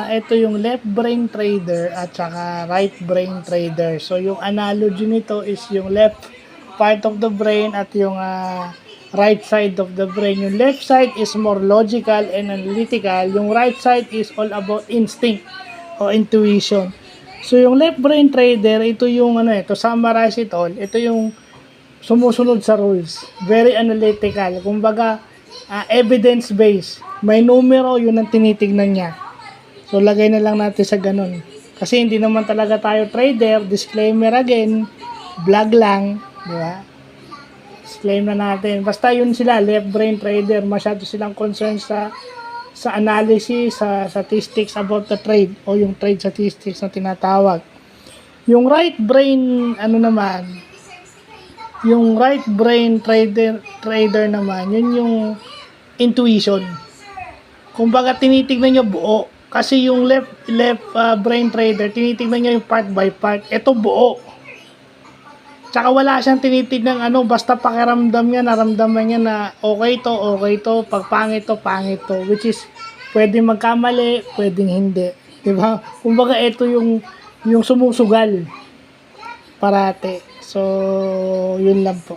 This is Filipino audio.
ito yung left brain trader at saka right brain trader. So yung analogy nito is yung left part of the brain at yung right side of the brain. Yung left side is more logical and analytical. Yung right side is all about instinct o intuition. So yung left brain trader, ito yung to summarize it all, ito yung sumusunod sa rules. Very analytical. Kumbaga, evidence based. May numero, yun ang tinitignan niya. So lagay na lang natin sa ganun. Kasi hindi naman talaga tayo trader. Disclaimer again, vlog lang, di ba? Disclaim na natin. Basta yun sila, left brain trader. Masyado silang concerned sa analysis, sa statistics about the trade o yung trade statistics na tinatawag. Yung right brain, yung right brain trader naman, yun yung intuition. Kumbaga tinitignan nyo buo. Kasi yung left brain trader, tinitignan nyo yung part by part. Ito buo. Tsaka wala siyang tinitignan basta pakiramdam niya, naramdaman niya na okay to, pag pangit to, which is pwedeng magkamali, pwedeng hindi. Diba? Kumbaga ito yung sumusugal parate. So, yun lang po.